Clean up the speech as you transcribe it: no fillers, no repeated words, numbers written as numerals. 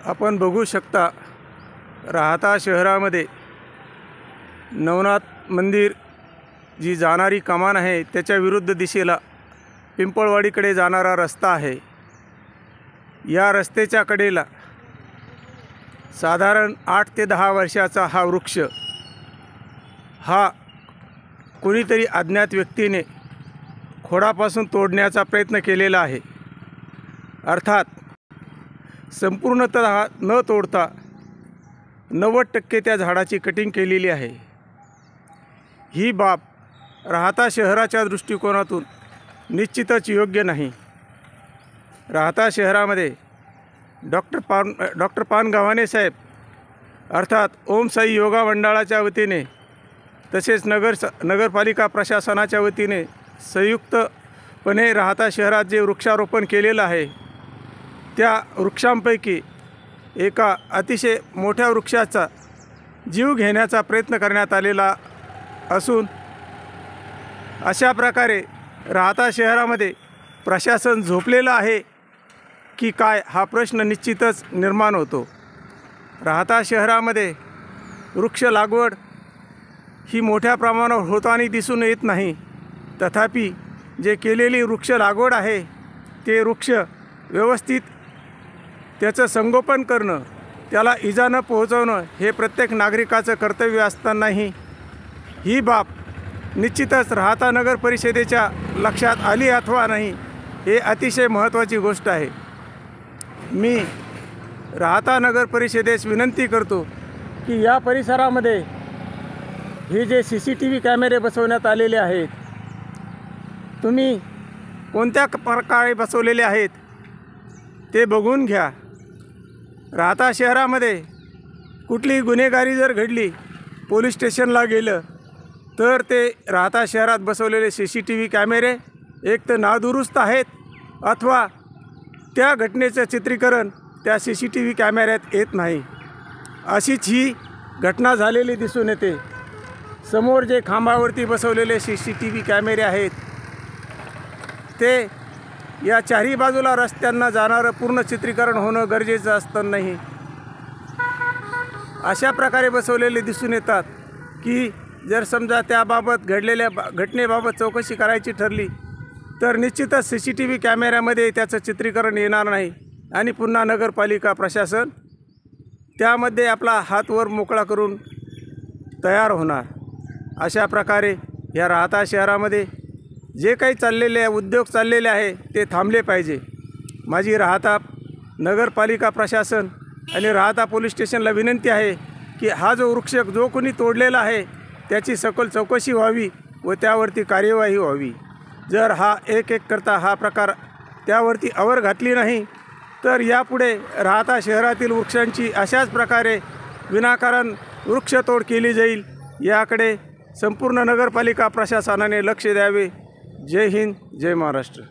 आपण बघू शकता, राहाता शहरामध्ये नवनाथ मंदिर जी जाणारी कमान आहे त्याच्या विरुद्ध दिशेला पिंपळवाडीकडे जाणारा रस्ता आहे। या रस्त्याच्या कडेला साधारण 8 ते 10 वर्षाचा हा वृक्ष हा कोणीतरी अज्ञात व्यक्तीने खोडापासून तोडण्याचा प्रयत्न केलेला आहे। अर्थात संपूर्णतः न तोडता 90% त्या झाडाची कटिंग केलेली आहे। ही बाब राहाता शहराच्या दृष्टिकोनातून निश्चितच योग्य नाही। राहाता शहरामध्ये डॉक्टर पान गव्हाणे साहेब अर्थात ओम साई योगा मंडळाच्या वतीने तसेच नगरपालिका प्रशासनाच्या वतीने संयुक्तपणे राहाता शहरात जे वृक्षारोपण केलेलं आहे त्या वृक्षांपैकी एका अतिशय मोठ्या वृक्षाचा जीव घेण्याचा प्रयत्न करण्यात आलेला असून अशा प्रकारे राहाता शहरामध्ये प्रशासन झोपलेलं आहे की काय हा प्रश्न निश्चितच निर्माण होतो। राहाता शहरामध्ये वृक्ष लागवड ही मोठ्या प्रमाणावर होताना दिसून येत नाही, तथापि जे केलेली वृक्ष लागवड आहे ते वृक्ष व्यवस्थित त्याचं संगोपन करणं, त्याला इजा न पोहोचवणं हे प्रत्येक नागरिकाचं कर्तव्य असतानाही ही बाब निश्चितच राहाता नगर परिषदेच्या लक्षात आली अथवा नाही हे अतिशय महत्त्वाची गोष्ट आहे। मी राहाता नगर परिषदेस विनंती करतो की या परिसरामध्ये हे जे CCTV कॅमेरे बसवण्यात आलेले आहेत, तुम्ही कोणत्या प्रकारे बसवलेले आहेत ते बघून घ्या। राहाता शहरामध्ये कुठलीही गुन्हेगारी जर घडली, पोलीस स्टेशनला गेलं तर ते राहाता शहरात बसवलेले CCTV कॅमेरे एक तर नादुरुस्त आहेत अथवा त्या घटनेचं चित्रीकरण त्या CCTV कॅमेऱ्यात येत नाही। अशीच ही घटना झालेली दिसून येते। समोर जे खांबावरती बसवलेले CCTV कॅमेरे आहेत ते या चारही बाजूला रस्त्यांना जाणारं पूर्ण चित्रीकरण होणं गरजेचं असतं नाही, अशा प्रकारे बसवलेले दिसून येतात की जर समजा त्याबाबत घडलेल्या घटनेबाबत चौकशी करायची ठरली तर निश्चितच CCTV कॅमेऱ्यामध्ये त्याचं चित्रीकरण येणार नाही आणि पुन्हा नगरपालिका प्रशासन त्यामध्ये आपला हात वर मोकळा करून तयार होणार। अशा प्रकारे या राहाता शहरामध्ये जे काही चाललेले उद्योग चाललेले आहे ते थांबले पाहिजे। माझी राहाता नगरपालिका प्रशासन आणि राहाता पोलीस स्टेशनला विनंती आहे की हा जो वृक्ष जो कोणी तोडलेला आहे त्याची सखोल चौकशी व्हावी व त्यावरती कार्यवाही व्हावी। जर हा एक करता हा प्रकार त्यावरती आवर घातली नाही तर यापुढे राहाता शहरातील वृक्षांची अशाच प्रकारे विनाकारण वृक्षतोड केली जाईल। याकडे संपूर्ण नगरपालिका प्रशासनाने लक्ष द्यावे। जय हिंद, जय महाराष्ट्र।